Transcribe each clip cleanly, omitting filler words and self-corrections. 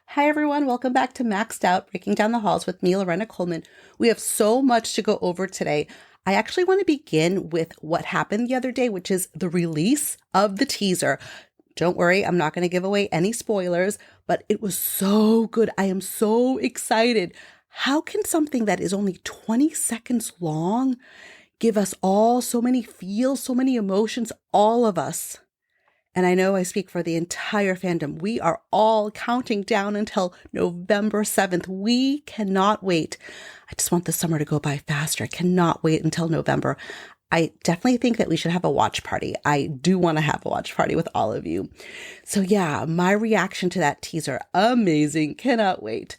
Hi, everyone. Welcome back to Maxed Out, Breaking Down the Halls with me, Lorena Coleman. We have so much to go over today. I actually want to begin with what happened the other day, which is the release of the teaser. Don't worry, I'm not going to give away any spoilers, but it was so good. I am so excited. How can something that is only 20 seconds long give us all so many feels, so many emotions, all of us? And I know I speak for the entire fandom. We are all counting down until November 7th. We cannot wait. I just want the summer to go by faster. I cannot wait until November. I definitely think that we should have a watch party. I do want to have a watch party with all of you. So yeah, my reaction to that teaser, amazing. Cannot wait.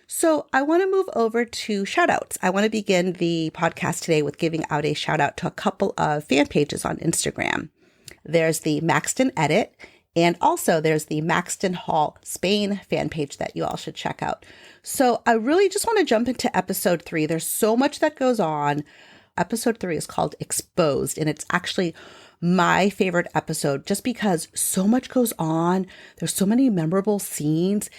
So I want to move over to shout outs. I want to begin the podcast today with giving out a shout out to a couple of fan pages on Instagram. There's the Maxton Edit, and also there's the Maxton Hall Spain fan page that you all should check out. So I really just want to jump into episode 3. There's so much that goes on. Episode 3 is called Exposed, and it's actually my favorite episode just because so much goes on. There's so many memorable scenes,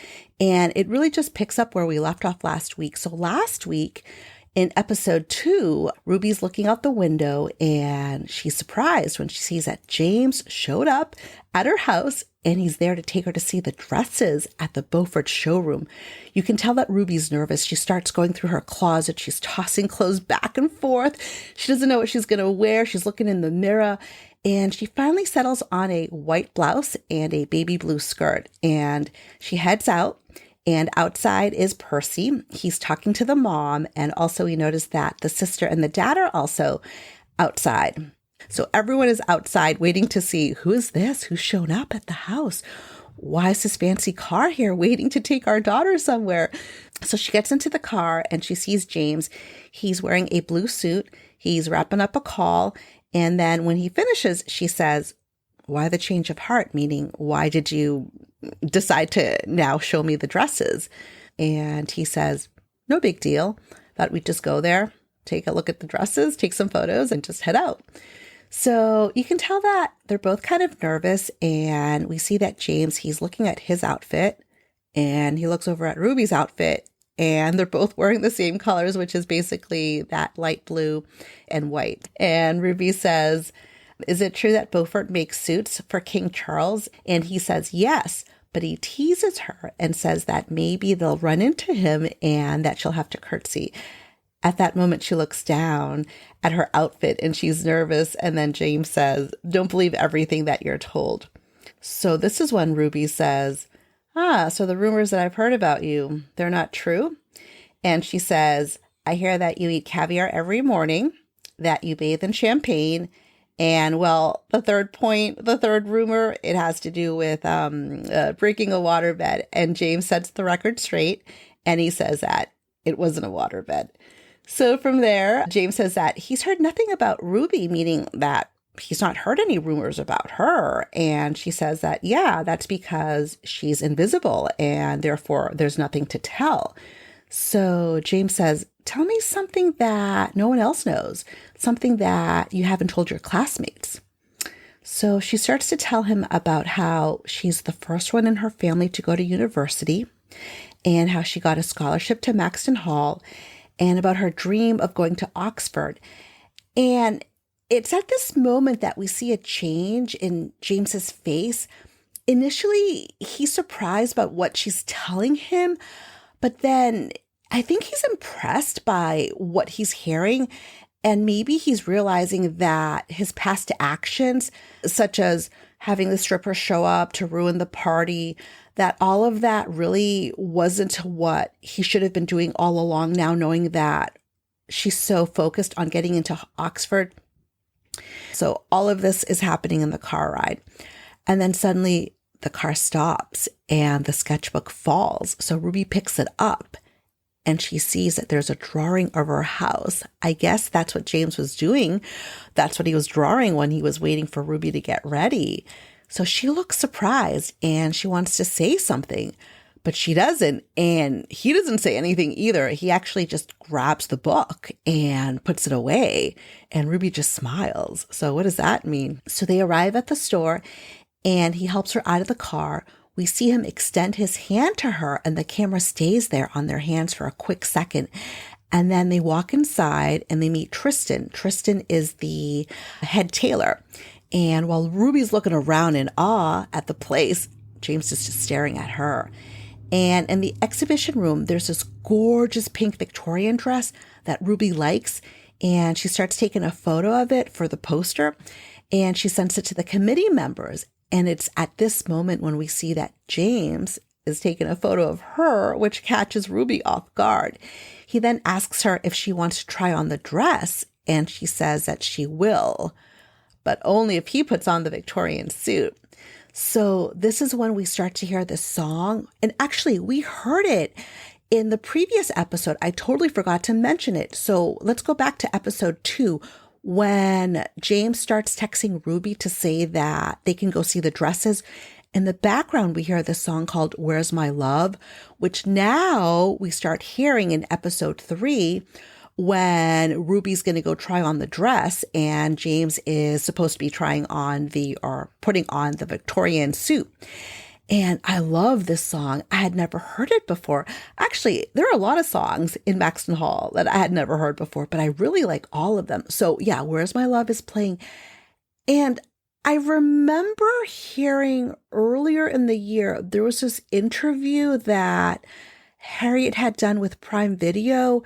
and it really just picks up where we left off last week. So last week, in episode 2, Ruby's looking out the window and she's surprised when she sees that James showed up at her house and he's there to take her to see the dresses at the Beaufort showroom. You can tell that Ruby's nervous. She starts going through her closet. She's tossing clothes back and forth. She doesn't know what she's going to wear. She's looking in the mirror and she finally settles on a white blouse and a baby blue skirt and she heads out. And outside is Percy. He's talking to the mom. And also we notice that the sister and the dad are also outside. So everyone is outside waiting to see who is this? Who's shown up at the house? Why is this fancy car here waiting to take our daughter somewhere? So she gets into the car and she sees James. He's wearing a blue suit. He's wrapping up a call. And then when he finishes, she says, why the change of heart? Meaning, why did you decide to now show me the dresses? And he says, no big deal. Thought we'd just go there, take a look at the dresses, take some photos, and just head out. So you can tell that they're both kind of nervous. And we see that James, he's looking at his outfit and he looks over at Ruby's outfit and they're both wearing the same colors, which is basically that light blue and white. And Ruby says, is it true that Beaufort makes suits for King Charles? And he says, yes, but he teases her and says that maybe they'll run into him and that she'll have to curtsy. At that moment, she looks down at her outfit and she's nervous. And then James says, don't believe everything that you're told. So this is when Ruby says, so the rumors that I've heard about you, they're not true. And she says, I hear that you eat caviar every morning, that you bathe in champagne. And well, the third rumor, it has to do with breaking a waterbed. And James sets the record straight and he says that it wasn't a waterbed. So from there, James says that he's heard nothing about Ruby, meaning that he's not heard any rumors about her. And she says that, yeah, that's because she's invisible and therefore there's nothing to tell. So James says, tell me something that no one else knows, something that you haven't told your classmates. So she starts to tell him about how she's the first one in her family to go to university and how she got a scholarship to Maxton Hall and about her dream of going to Oxford. And it's at this moment that we see a change in James's face. Initially, he's surprised about what she's telling him, but then I think he's impressed by what he's hearing. And maybe he's realizing that his past actions, such as having the stripper show up to ruin the party, that all of that really wasn't what he should have been doing all along now, knowing that she's so focused on getting into Oxford. So all of this is happening in the car ride. And then suddenly the car stops and the sketchbook falls. So Ruby picks it up and she sees that there's a drawing of her house. I guess that's what James was doing. That's what he was drawing when he was waiting for Ruby to get ready. So she looks surprised and she wants to say something, but she doesn't. And he doesn't say anything either. He actually just grabs the book and puts it away. And Ruby just smiles. So what does that mean? So they arrive at the store and he helps her out of the car we see him extend his hand to her, and the camera stays there on their hands for a quick second. And then they walk inside and they meet Tristan. Tristan is the head tailor. And while Ruby's looking around in awe at the place, James is just staring at her. And in the exhibition room, there's this gorgeous pink Victorian dress that Ruby likes. And she starts taking a photo of it for the poster. And she sends it to the committee members. And it's at this moment when we see that James is taking a photo of her, which catches Ruby off guard. He then asks her if she wants to try on the dress, and she says that she will, but only if he puts on the Victorian suit. So this is when we start to hear this song. And actually, we heard it in the previous episode. I totally forgot to mention it. So let's go back to episode 2. When James starts texting Ruby to say that they can go see the dresses, in the background, we hear this song called Where's My Love, which now we start hearing in episode 3 when Ruby's going to go try on the dress and James is supposed to be putting on the Victorian suit. And I love this song. I had never heard it before. Actually, there are a lot of songs in Maxton Hall that I had never heard before, but I really like all of them. So yeah, Where's My Love is playing. And I remember hearing earlier in the year, there was this interview that Harriet had done with Prime Video.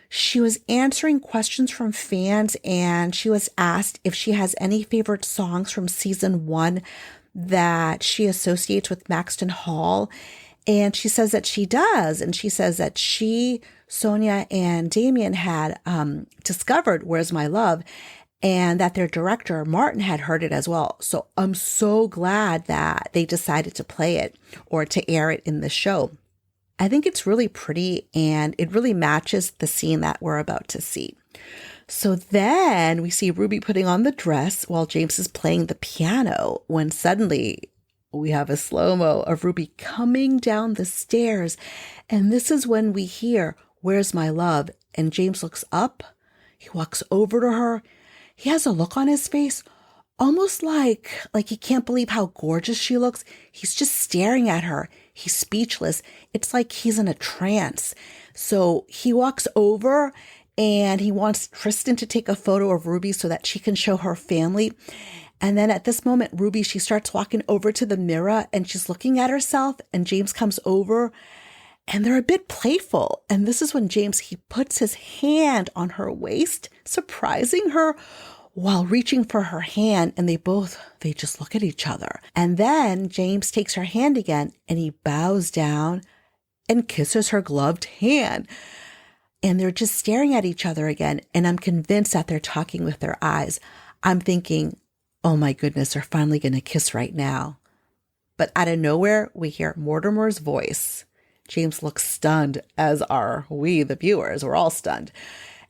She was answering questions from fans and she was asked if she has any favorite songs from season 1 that she associates with Maxton Hall. And she says that she does. And she says that she, Sonia, and Damien had discovered Where's My Love, and that their director, Martin, had heard it as well. So I'm so glad that they decided to play it or to air it in the show. I think it's really pretty and it really matches the scene that we're about to see. So then we see Ruby putting on the dress while James is playing the piano when suddenly we have a slow-mo of Ruby coming down the stairs. And this is when we hear, Where's My Love? And James looks up. He walks over to her. He has a look on his face, almost like he can't believe how gorgeous she looks. He's just staring at her. He's speechless. It's like he's in a trance. So he walks over and he wants Tristan to take a photo of Ruby so that she can show her family. And then at this moment, Ruby, she starts walking over to the mirror and she's looking at herself, and James comes over and they're a bit playful. And this is when James, he puts his hand on her waist, surprising her while reaching for her hand. And they just look at each other. And then James takes her hand again and he bows down and kisses her gloved hand. And they're just staring at each other again. And I'm convinced that they're talking with their eyes. I'm thinking, oh my goodness, they're finally going to kiss right now. But out of nowhere, we hear Mortimer's voice. James looks stunned, as are we, the viewers. We're all stunned.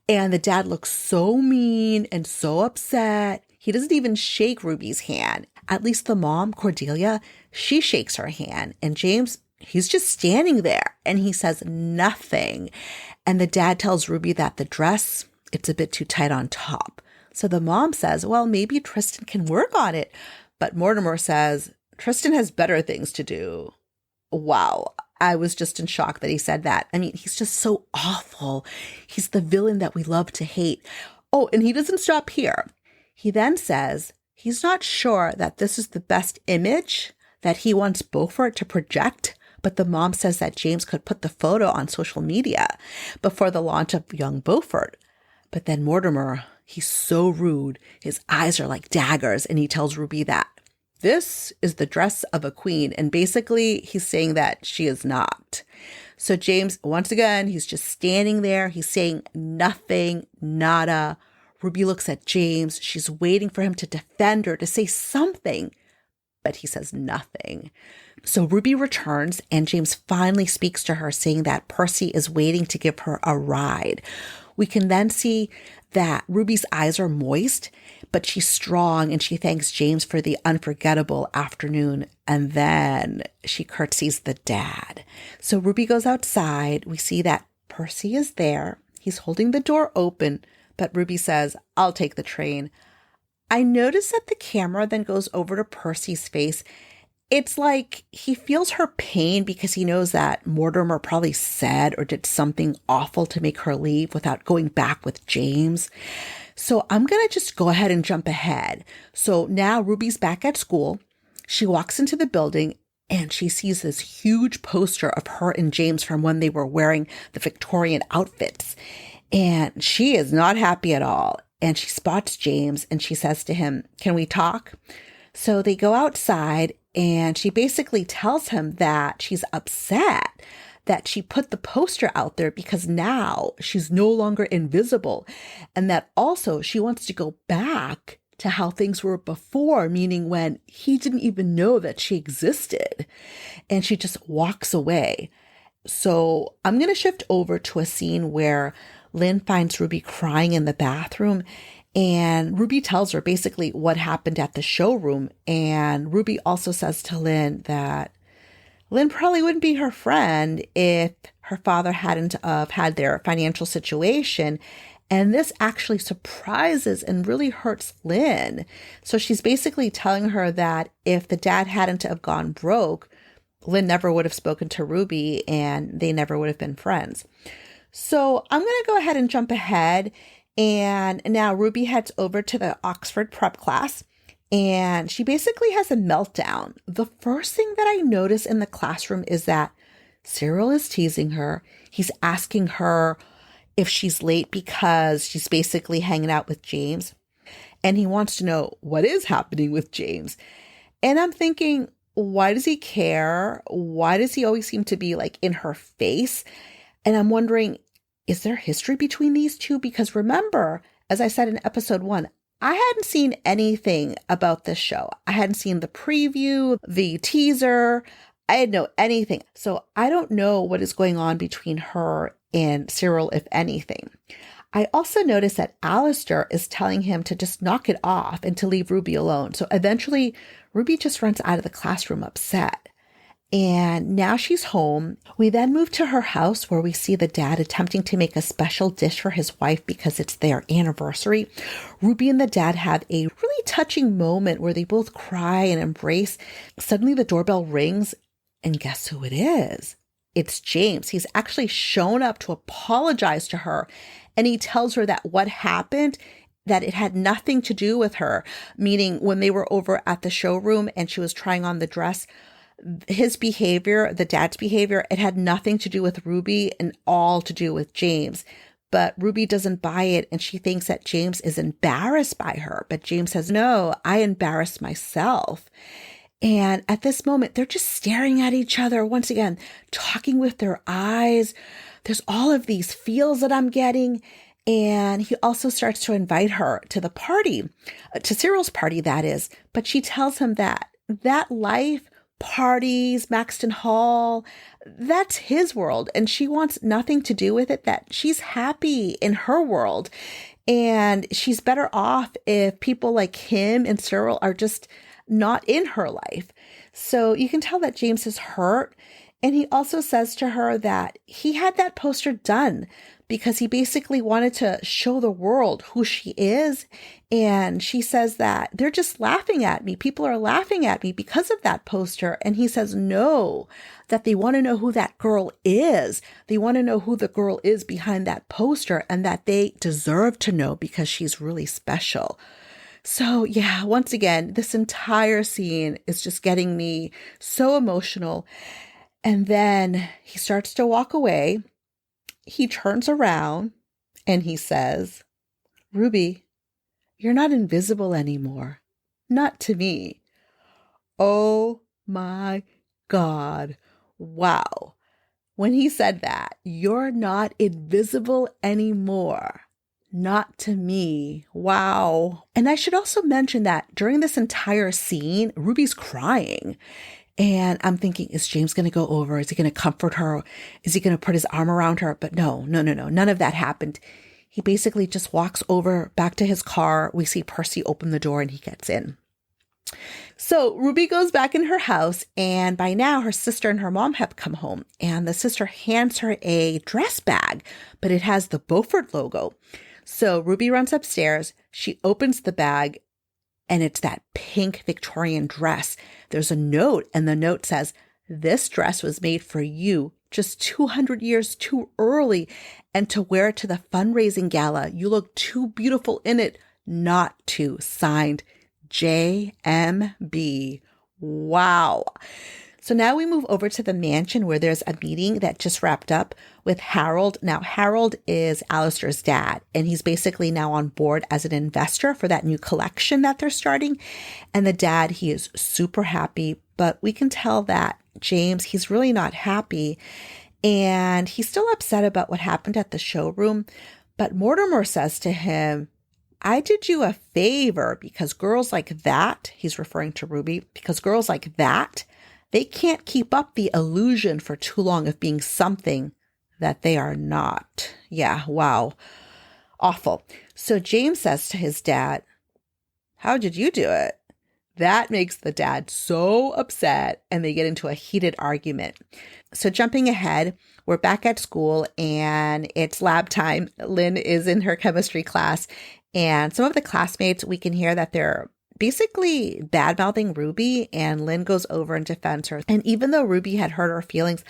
And the dad looks so mean and so upset. He doesn't even shake Ruby's hand. At least the mom, Cordelia, she shakes her hand. And James, he's just standing there and he says nothing. And the dad tells Ruby that the dress, it's a bit too tight on top. So the mom says, well, maybe Tristan can work on it. But Mortimer says, Tristan has better things to do. Wow. I was just in shock that he said that. I mean, he's just so awful. He's the villain that we love to hate. Oh, and he doesn't stop here. He then says he's not sure that this is the best image that he wants Beaufort to project, but the mom says that James could put the photo on social media before the launch of young Beaufort. But then Mortimer, he's so rude. His eyes are like daggers, and he tells Ruby that this is the dress of a queen. And basically, he's saying that she is not. So James, once again, he's just standing there. He's saying nothing, nada. Ruby looks at James. She's waiting for him to defend her, to say something. But he says nothing. So Ruby returns, and James finally speaks to her, saying that Percy is waiting to give her a ride. We can then see that Ruby's eyes are moist, but she's strong, and she thanks James for the unforgettable afternoon. And then she curtsies the dad. So Ruby goes outside. We see that Percy is there. He's holding the door open, but Ruby says, I'll take the train. I notice that the camera then goes over to Percy's face, It's like he feels her pain because he knows that Mortimer probably said or did something awful to make her leave without going back with James. So I'm going to just go ahead and jump ahead. So now Ruby's back at school. She walks into the building and she sees this huge poster of her and James from when they were wearing the Victorian outfits. And she is not happy at all. And she spots James and she says to him, "Can we talk?" So they go outside and she basically tells him that she's upset that she put the poster out there because now she's no longer invisible. And that also she wants to go back to how things were before, meaning when he didn't even know that she existed. And she just walks away. So I'm going to shift over to a scene where Lynn finds Ruby crying in the bathroom. And Ruby tells her basically what happened at the showroom. And Ruby also says to Lynn that Lynn probably wouldn't be her friend if her father hadn't had their financial situation. And this actually surprises and really hurts Lynn. So she's basically telling her that if the dad hadn't have gone broke, Lynn never would have spoken to Ruby and they never would have been friends. So I'm going to go ahead and jump ahead. And now Ruby heads over to the Oxford prep class and she basically has a meltdown. The first thing that I notice in the classroom is that Cyril is teasing her. He's asking her if she's late because she's basically hanging out with James. And he wants to know what is happening with James. And I'm thinking, why does he care? Why does he always seem to be like in her face? And I'm wondering, is there history between these two? Because remember, as I said in episode 1, I hadn't seen anything about this show. I hadn't seen the preview, the teaser. I didn't know anything. So I don't know what is going on between her and Cyril, if anything. I also noticed that Alistair is telling him to just knock it off and to leave Ruby alone. So eventually, Ruby just runs out of the classroom upset. And now she's home. We then move to her house where we see the dad attempting to make a special dish for his wife because it's their anniversary. Ruby and the dad have a really touching moment where they both cry and embrace. Suddenly the doorbell rings and guess who it is? It's James. He's actually shown up to apologize to her. And he tells her that what happened, that it had nothing to do with her, meaning when they were over at the showroom and she was trying on the dress, his behavior, the dad's behavior, it had nothing to do with Ruby and all to do with James. But Ruby doesn't buy it and she thinks that James is embarrassed by her. But James says, "No, I embarrassed myself." And at this moment, they're just staring at each other once again, talking with their eyes. There's all of these feels that I'm getting. And he also starts to invite her to the party, to Cyril's party, that is. But she tells him that life, parties, Maxton Hall, that's his world. And she wants nothing to do with it, that she's happy in her world. And she's better off if people like him and Cyril are just not in her life. So you can tell that James is hurt. And he also says to her that he had that poster done because he basically wanted to show the world who she is. And she says that they're just laughing at me. People are laughing at me because of that poster. And he says, no, that they want to know who that girl is. They want to know who the girl is behind that poster and that they deserve to know because she's really special. So yeah, once again, this entire scene is just getting me so emotional. And then he starts to walk away. He turns around and he says, "Ruby, you're not invisible anymore. Not to me." Oh my God. Wow. When he said that, "You're not invisible anymore. Not to me." Wow. And I should also mention that during this entire scene, Ruby's crying. And I'm thinking, is James going to go over? Is he going to comfort her? Is he going to put his arm around her? But no. None of that happened. He basically just walks over back to his car. We see Percy open the door and he gets in. So Ruby goes back in her house, and by now her sister and her mom have come home, and the sister hands her a dress bag, but it has the Beaufort logo. So Ruby runs upstairs. She opens the bag, and it's that pink Victorian dress. There's a note, and the note says, "This dress was made for you just 200 years too early, and to wear it to the fundraising gala. You look too beautiful in it not to." Signed, JMB. Wow. So now we move over to the mansion where there's a meeting that just wrapped up with Harold. Now, Harold is Alistair's dad, and he's basically now on board as an investor for that new collection that they're starting. And the dad, he is super happy, but we can tell that James, he's really not happy, and he's still upset about what happened at the showroom. But Mortimer says to him, "I did you a favor because girls like that," he's referring to Ruby, "because girls like that, they can't keep up the illusion for too long of being something that they are not." Yeah, wow. Awful. So James says to his dad, "How did you do it?" That makes the dad so upset, and they get into a heated argument. So jumping ahead, we're back at school, and it's lab time. Lynn is in her chemistry class, and some of the classmates, we can hear that they're basically bad-mouthing Ruby, and Lynn goes over and defends her. And even though Ruby had hurt her feelings,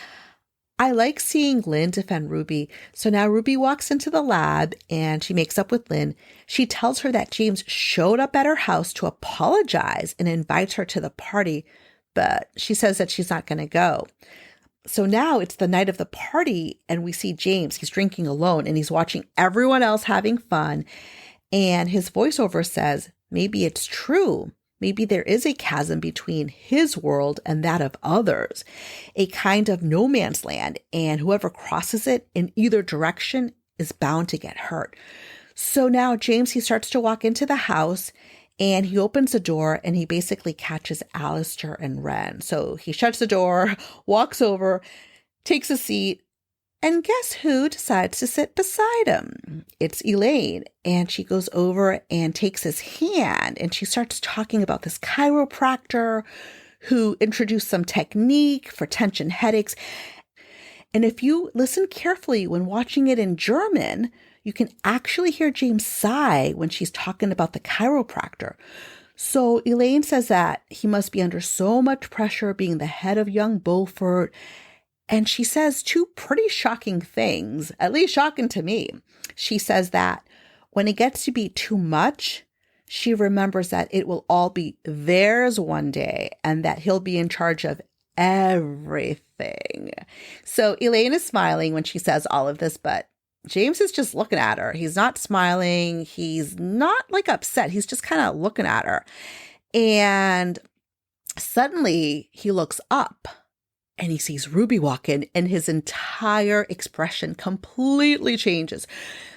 I like seeing Lynn defend Ruby. So now Ruby walks into the lab and she makes up with Lynn. She tells her that James showed up at her house to apologize and invites her to the party, but she says that she's not going to go. So now it's the night of the party, and we see James. He's drinking alone and he's watching everyone else having fun. And his voiceover says, maybe it's true. Maybe there is a chasm between his world and that of others, a kind of no man's land, and whoever crosses it in either direction is bound to get hurt. So now James, he starts to walk into the house, and he opens the door and he basically catches Alistair and Ren. So he shuts the door, walks over, takes a seat, and guess who decides to sit beside him? It's Elaine, and she goes over and takes his hand, and she starts talking about this chiropractor who introduced some technique for tension headaches. And if you listen carefully when watching it in German, you can actually hear James sigh when she's talking about the chiropractor. So Elaine says that he must be under so much pressure being the head of young Beaufort. And she says two pretty shocking things, at least shocking to me. She says that when it gets to be too much, she remembers that it will all be theirs one day and that he'll be in charge of everything. So Elaine is smiling when she says all of this, but James is just looking at her. He's not smiling. He's not like upset. He's just kind of looking at her. And suddenly he looks up. And he sees Ruby walk in, and his entire expression completely changes.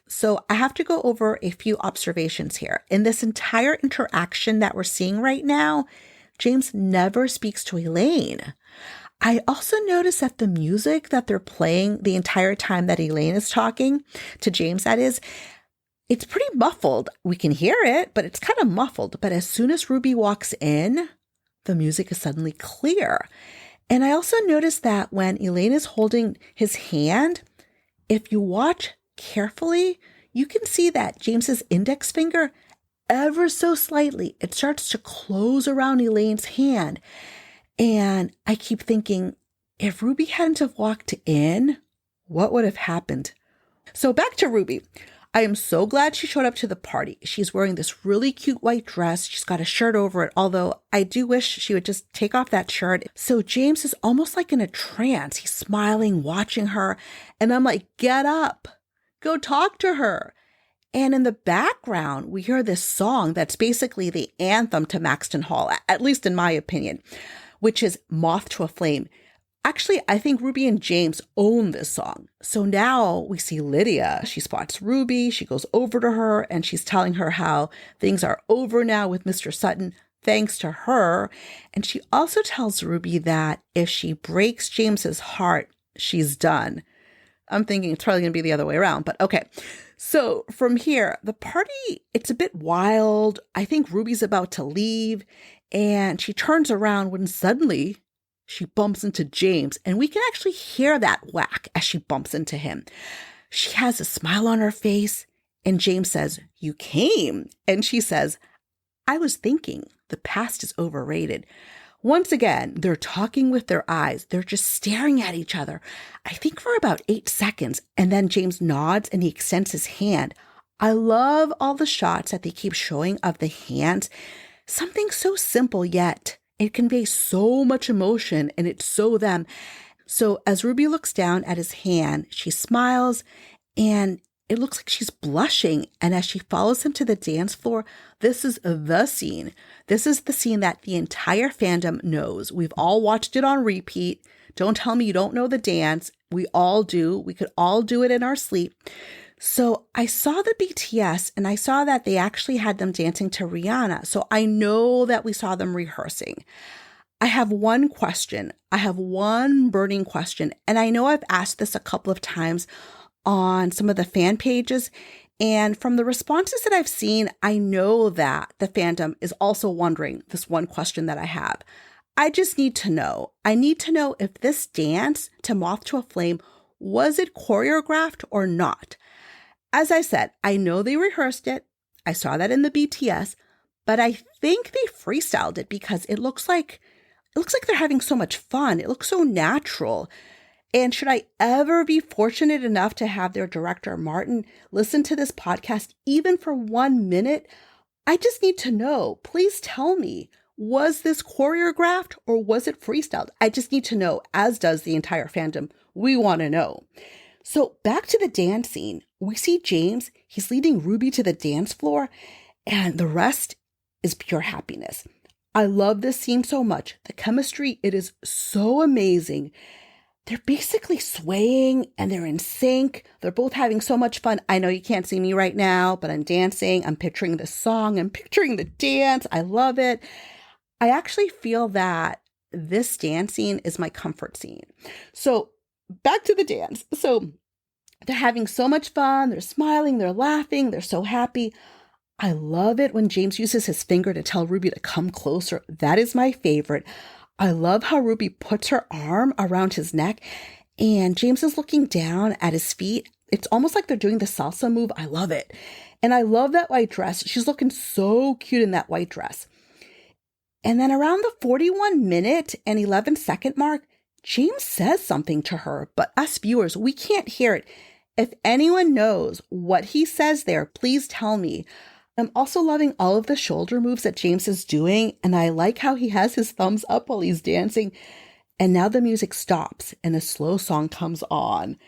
So I have to go over a few observations here. In this entire interaction that we're seeing right now, James never speaks to Elaine. I also notice that the music that they're playing the entire time that Elaine is talking to James, that is, it's pretty muffled. We can hear it, but it's kind of muffled. But as soon as Ruby walks in, the music is suddenly clear. And I also noticed that when Elaine is holding his hand, if you watch carefully, you can see that James's index finger, ever so slightly, it starts to close around Elaine's hand. And I keep thinking, if Ruby hadn't have walked in, what would have happened? So back to Ruby. I am so glad she showed up to the party. She's wearing this really cute white dress. She's got a shirt over it, although I do wish she would just take off that shirt. So James is almost like in a trance. He's smiling, watching her. And I'm like, get up, go talk to her. And in the background, we hear this song that's basically the anthem to Maxton Hall, at least in my opinion, which is Moth to a Flame. Actually, I think Ruby and James own this song. So now we see Lydia. She spots Ruby. She goes over to her and she's telling her how things are over now with Mr. Sutton, thanks to her. And she also tells Ruby that if she breaks James's heart, she's done. I'm thinking it's probably going to be the other way around, but okay. So from here, the party, it's a bit wild. I think Ruby's about to leave and she turns around when suddenly she bumps into James, and we can actually hear that whack as she bumps into him. She has a smile on her face, and James says, "You came." And she says, I was thinking the past is overrated. Once again, they're talking with their eyes. They're just staring at each other, I think for about 8 seconds. And then James nods and he extends his hand. I love all the shots that they keep showing of the hands. Something so simple, yet it conveys so much emotion and it's so them. So as Ruby looks down at his hand, she smiles and it looks like she's blushing. And as she follows him to the dance floor, this is the scene. This is the scene that the entire fandom knows. We've all watched it on repeat. Don't tell me you don't know the dance. We all do. We could all do it in our sleep. So I saw the BTS and I saw that they actually had them dancing to Rihanna. So I know that we saw them rehearsing. I have one question. I have one burning question. And I know I've asked this a couple of times on some of the fan pages. And from the responses that I've seen, I know that the fandom is also wondering this one question that I have. I just need to know. I need to know if this dance to Moth to a Flame, was it choreographed or not? As I said, I know they rehearsed it. I saw that in the BTS, but I think they freestyled it because it looks like they're having so much fun. It looks so natural. And should I ever be fortunate enough to have their director, Martin, listen to this podcast even for 1 minute, I just need to know. Please tell me, was this choreographed or was it freestyled? I just need to know, as does the entire fandom. We want to know. So back to the dance scene, we see James, he's leading Ruby to the dance floor, and the rest is pure happiness. I love this scene so much. The chemistry, it is so amazing. They're basically swaying and they're in sync. They're both having so much fun. I know you can't see me right now, but I'm dancing. I'm picturing the song. I'm picturing the dance. I love it. I actually feel that this dance scene is my comfort scene. So back to the dance. So they're having so much fun. They're smiling. They're laughing. They're so happy. I love it when James uses his finger to tell Ruby to come closer. That is my favorite. I love how Ruby puts her arm around his neck and James is looking down at his feet. It's almost like they're doing the salsa move. I love it. And I love that white dress. She's looking so cute in that white dress. And then around the 41-minute and 11-second mark, James says something to her, but us viewers, we can't hear it. If anyone knows what he says there, please tell me. I'm also loving all of the shoulder moves that James is doing, and I like how he has his thumbs up while he's dancing. And now the music stops and a slow song comes on,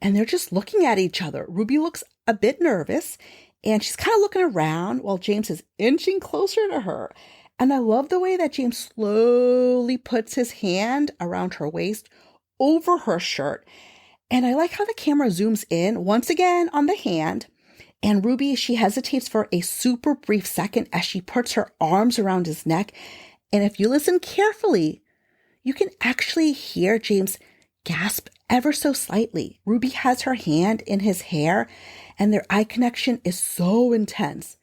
and they're just looking at each other. Ruby looks a bit nervous, and she's kind of looking around while James is inching closer to her. And I love the way that James slowly puts his hand around her waist over her shirt. And I like how the camera zooms in once again on the hand. And Ruby, she hesitates for a super brief second as she puts her arms around his neck. And if you listen carefully, you can actually hear James gasp ever so slightly. Ruby has her hand in his hair and their eye connection is so intense.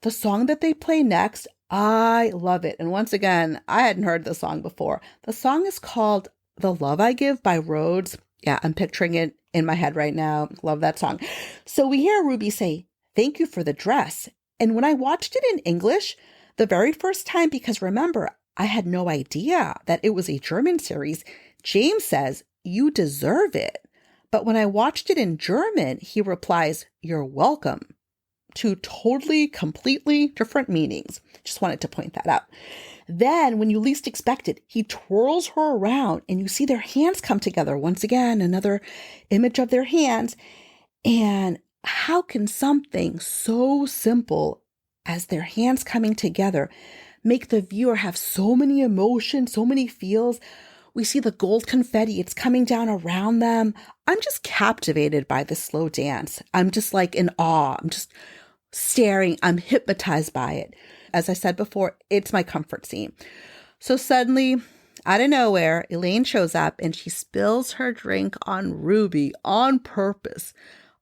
The song that they play next, I love it. And once again, I hadn't heard the song before. The song is called The Love I Give by Rhodes. Yeah, I'm picturing it in my head right now. Love that song. So we hear Ruby say, "Thank you for the dress." And when I watched it in English, the very first time, because remember, I had no idea that it was a German series, James says, "You deserve it." But when I watched it in German, he replies, "You're welcome." Two totally, completely different meanings. Just wanted to point that out. Then, when you least expect it, he twirls her around and you see their hands come together. Once again, another image of their hands. And how can something so simple as their hands coming together make the viewer have so many emotions, so many feels? We see the gold confetti. It's coming down around them. I'm just captivated by this slow dance. I'm just like in awe. I'm just staring. I'm hypnotized by it. As I said before, it's my comfort scene. So suddenly, out of nowhere, Elaine shows up and she spills her drink on Ruby on purpose,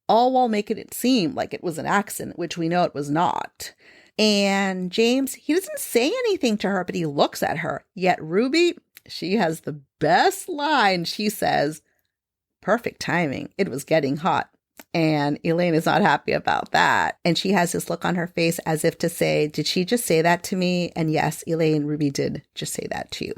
all while making it seem like it was an accident, which we know it was not. And James, he doesn't say anything to her, but he looks at her. Yet Ruby, she has the best line. She says, "Perfect timing. It was getting hot." And Elaine is not happy about that. And she has this look on her face as if to say, did she just say that to me? And yes, Elaine, Ruby did just say that to you.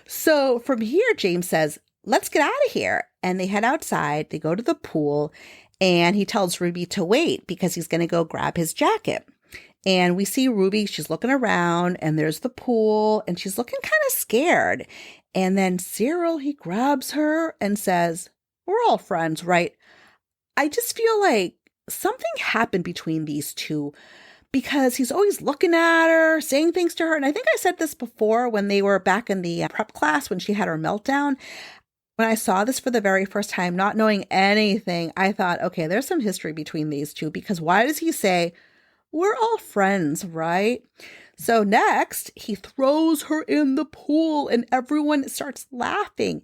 So from here, James says, let's get out of here. And they head outside. They go to the pool. And he tells Ruby to wait because he's going to go grab his jacket. And we see Ruby, she's looking around and there's the pool and she's looking kind of scared. And then Cyril, he grabs her and says, we're all friends, right? I just feel like something happened between these two because he's always looking at her, saying things to her. And I think I said this before when they were back in the prep class when she had her meltdown. When I saw this for the very first time, not knowing anything, I thought, okay, there's some history between these two because why does he say, we're all friends, right? So next, he throws her in the pool and everyone starts laughing.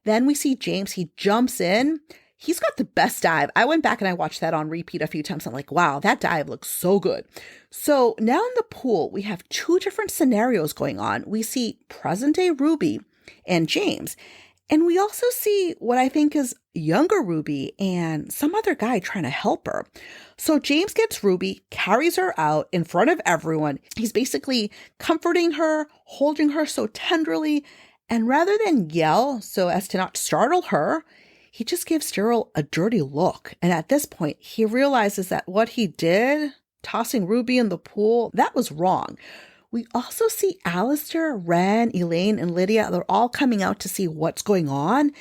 Then we see James, he jumps in. He's got the best dive. I went back and I watched that on repeat a few times. I'm like, wow, that dive looks so good. So now in the pool, we have two different scenarios going on. We see present day Ruby and James. And we also see what I think is younger Ruby and some other guy trying to help her. So James gets Ruby, carries her out in front of everyone. He's basically comforting her, holding her so tenderly. And rather than yell so as to not startle her, he just gives Cyril a dirty look. And at this point, he realizes that what he did, tossing Ruby in the pool, that was wrong. We also see Alistair, Ren, Elaine, and Lydia. They're all coming out to see what's going on.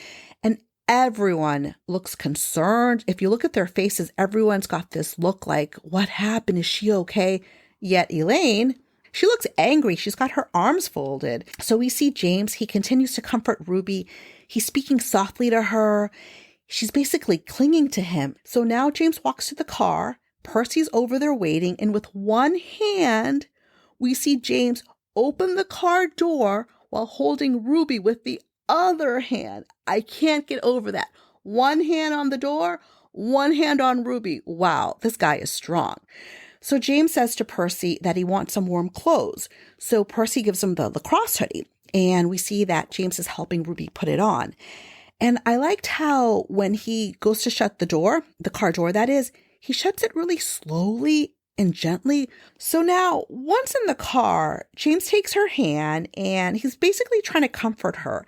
And everyone looks concerned. If you look at their faces, everyone's got this look like, what happened? Is she okay? Yet Elaine, she looks angry. She's got her arms folded. So we see James. He continues to comfort Ruby. He's speaking softly to her. She's basically clinging to him. So now James walks to the car. Percy's over there waiting. And with one hand, we see James open the car door while holding Ruby with the other hand. I can't get over that. One hand on the door, one hand on Ruby. Wow, this guy is strong. So James says to Percy that he wants some warm clothes. So Percy gives him the lacrosse hoodie. And we see that James is helping Ruby put it on. And I liked how when he goes to shut the door, the car door that is, he shuts it really slowly and gently. So now, once in the car, James takes her hand and he's basically trying to comfort her.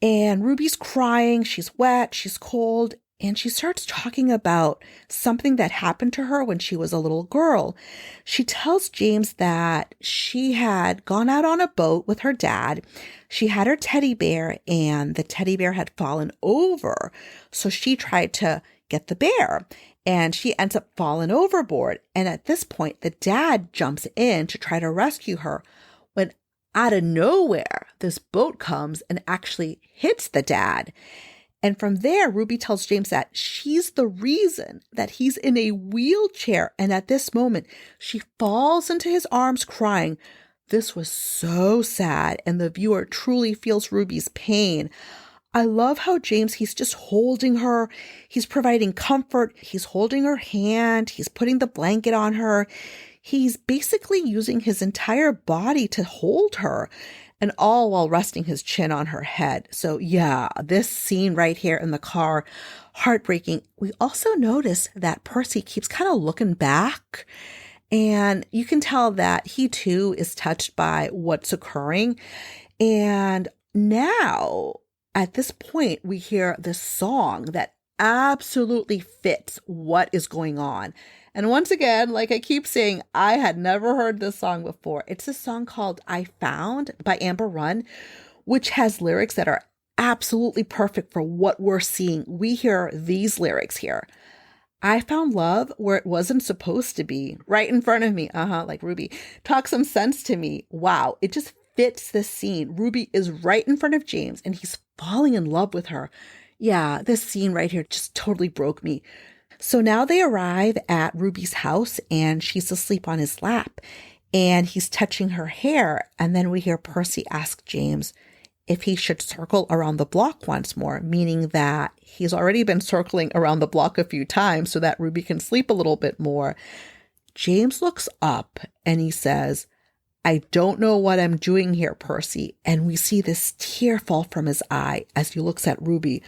And Ruby's crying, she's wet, she's cold, and she starts talking about something that happened to her when she was a little girl. She tells James that she had gone out on a boat with her dad. She had her teddy bear and the teddy bear had fallen over. So she tried to get the bear and she ends up falling overboard. And at this point, the dad jumps in to try to rescue her when out of nowhere, this boat comes and actually hits the dad. And from there, Ruby tells James that she's the reason that he's in a wheelchair. And at this moment, she falls into his arms crying. This was so sad. And the viewer truly feels Ruby's pain. I love how James, he's just holding her. He's providing comfort. He's holding her hand. He's putting the blanket on her. He's basically using his entire body to hold her. And all while resting his chin on her head. So yeah, this scene right here in the car, heartbreaking. We also notice that Percy keeps kind of looking back. And you can tell that he too is touched by what's occurring. And now, at this point, we hear this song that absolutely fits what is going on. And once again, like I keep saying, I had never heard this song before. It's a song called I Found by Amber Run, which has lyrics that are absolutely perfect for what we're seeing. We hear these lyrics here. I found love where it wasn't supposed to be, right in front of me. Like Ruby. Talk some sense to me. Wow, it just fits the scene. Ruby is right in front of James and he's falling in love with her. Yeah, this scene right here just totally broke me. So now they arrive at Ruby's house and she's asleep on his lap and he's touching her hair. And then we hear Percy ask James if he should circle around the block once more, meaning that he's already been circling around the block a few times so that Ruby can sleep a little bit more. James looks up and he says, I don't know what I'm doing here, Percy. And we see this tear fall from his eye as he looks at Ruby.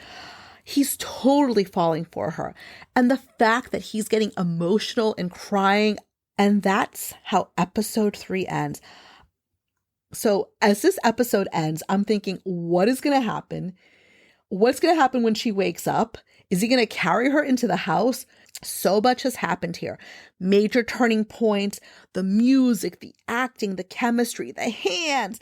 He's totally falling for her. And the fact that he's getting emotional and crying, and that's how episode 3 ends. So as this episode ends, I'm thinking, what is going to happen? What's going to happen when she wakes up? Is he going to carry her into the house? So much has happened here. Major turning points, the music, the acting, the chemistry, the hands.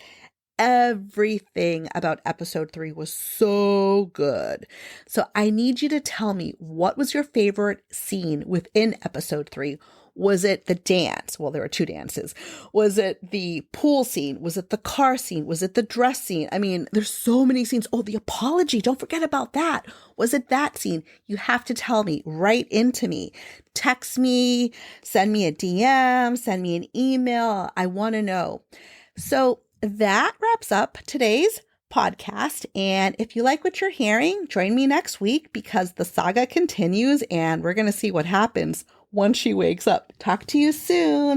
Everything about episode 3 was so good. So I need you to tell me, what was your favorite scene within episode 3? Was it the dance? Well, there were 2 dances. Was it the pool scene? Was it the car scene? Was it the dress scene? I mean, there's so many scenes. Oh, the apology. Don't forget about that. Was it that scene? You have to tell me. Write into me. Text me. Send me a DM. Send me an email. I want to know. So that wraps up today's podcast. And if you like what you're hearing, join me next week because the saga continues and we're going to see what happens once she wakes up. Talk to you soon.